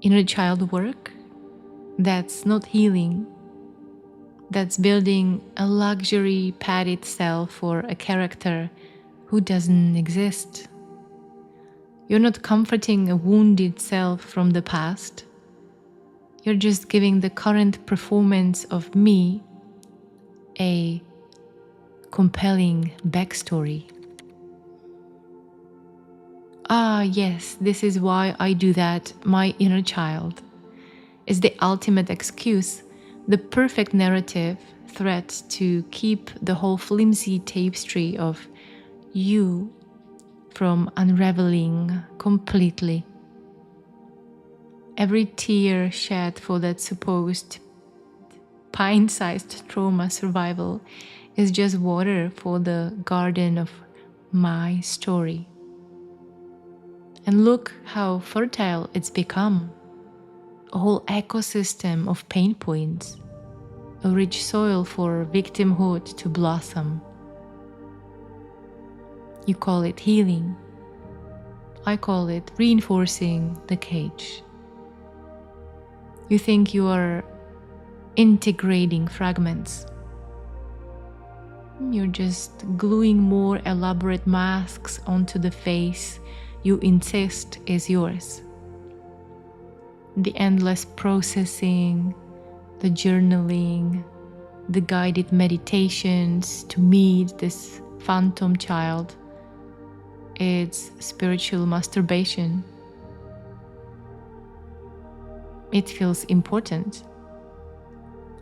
inner child work, that's not healing. That's building a luxury padded self for a character who doesn't exist. You're not comforting a wounded self from the past. You're just giving the current performance of me a compelling backstory. Ah, yes, this is why I do that. My inner child is the ultimate excuse, the perfect narrative thread to keep the whole flimsy tapestry of you from unraveling completely. Every tear shed for that supposed pint-sized trauma survival is just water for the garden of my story. And look how fertile it's become. A whole ecosystem of pain points, a rich soil for victimhood to blossom. You call it healing. I call it reinforcing the cage. You think you are integrating fragments. You're just gluing more elaborate masks onto the face you insist is yours. The endless processing, the journaling, the guided meditations to meet this phantom child, it's spiritual masturbation. It feels important.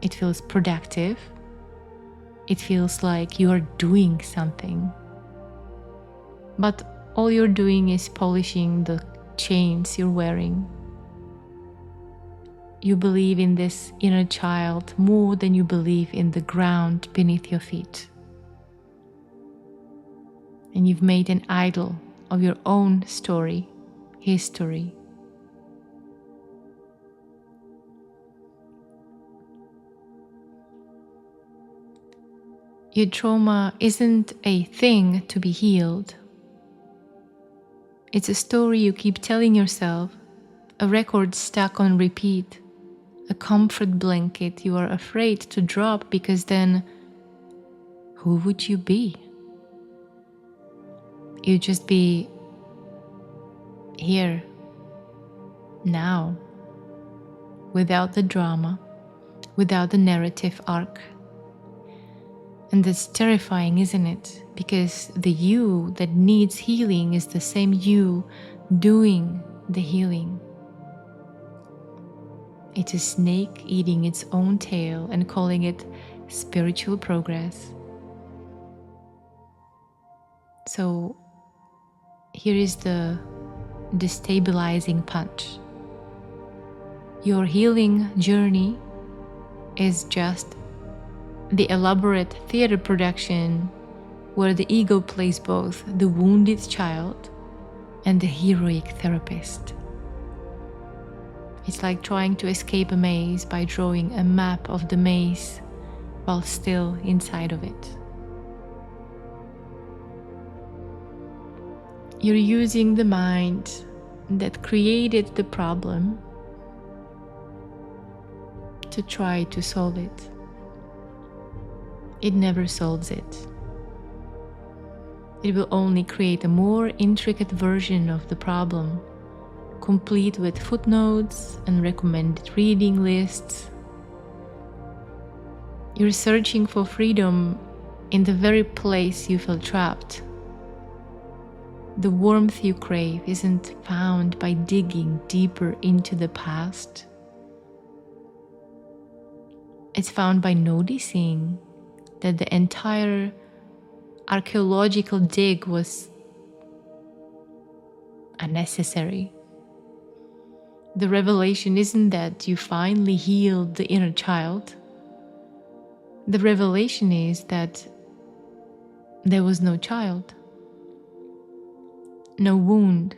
It feels productive. It feels like you are doing something. But all you're doing is polishing the chains you're wearing. You believe in this inner child more than you believe in the ground beneath your feet. And you've made an idol of your own story, history. Your trauma isn't a thing to be healed. It's a story you keep telling yourself, a record stuck on repeat, a comfort blanket you are afraid to drop because then who would you be? You'd just be here, now, without the drama, without the narrative arc. And that's terrifying, isn't it? Because the you that needs healing is the same you doing the healing. It's a snake eating its own tail and calling it spiritual progress. So here is the destabilizing punch. Your healing journey is just the elaborate theater production where the ego plays both the wounded child and the heroic therapist. It's like trying to escape a maze by drawing a map of the maze while still inside of it. You're using the mind that created the problem to try to solve it. It never solves it. It will only create a more intricate version of the problem, complete with footnotes and recommended reading lists. You're searching for freedom in the very place you feel trapped. The warmth you crave isn't found by digging deeper into the past. It's found by noticing that the entire archaeological dig was unnecessary. The revelation isn't that you finally healed the inner child. The revelation is that there was no child, no wound,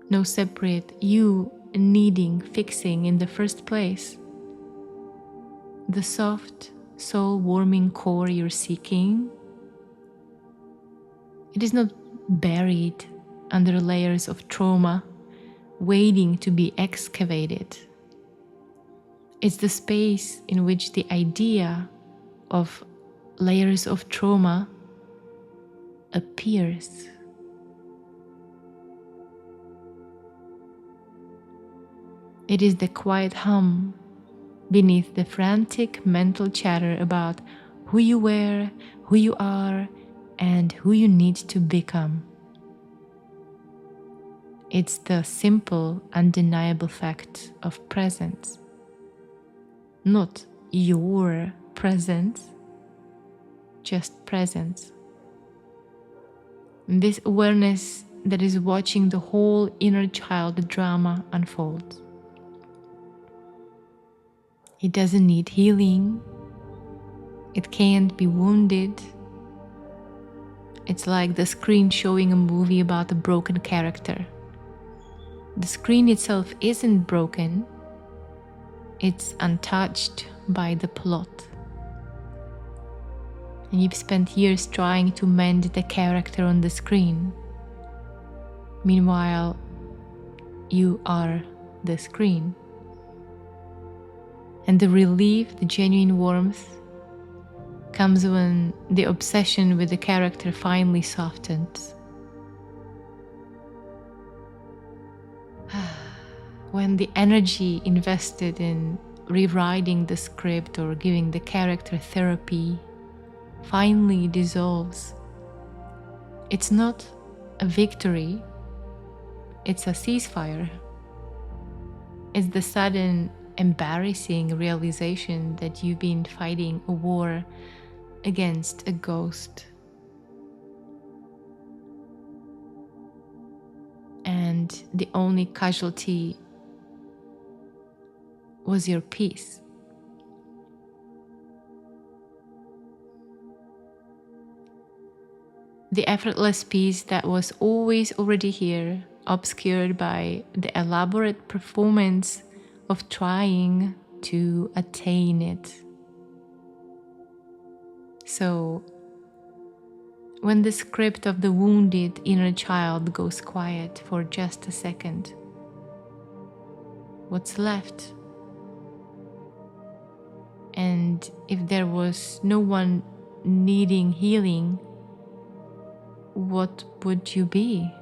no separate you needing fixing in the first place. The soft, soul-warming core you're seeking, it is not buried under layers of trauma waiting to be excavated. It's the space in which the idea of layers of trauma appears. It is the quiet hum beneath the frantic mental chatter about who you were, who you are, and who you need to become. It's the simple, undeniable fact of presence. Not your presence, just presence. And this awareness that is watching the whole inner child drama unfold. It doesn't need healing. It can't be wounded. It's like the screen showing a movie about a broken character. The screen itself isn't broken. It's untouched by the plot. And you've spent years trying to mend the character on the screen. Meanwhile, you are the screen. And the relief, the genuine warmth, comes when the obsession with the character finally softens. When the energy invested in rewriting the script or giving the character therapy finally dissolves. It's not a victory, it's a ceasefire. It's the sudden, embarrassing realization that you've been fighting a war against a ghost. And the only casualty was your peace. The effortless peace that was always already here, obscured by the elaborate performance of trying to attain it. So, when the script of the wounded inner child goes quiet for just a second, what's left? And if there was no one needing healing, what would you be?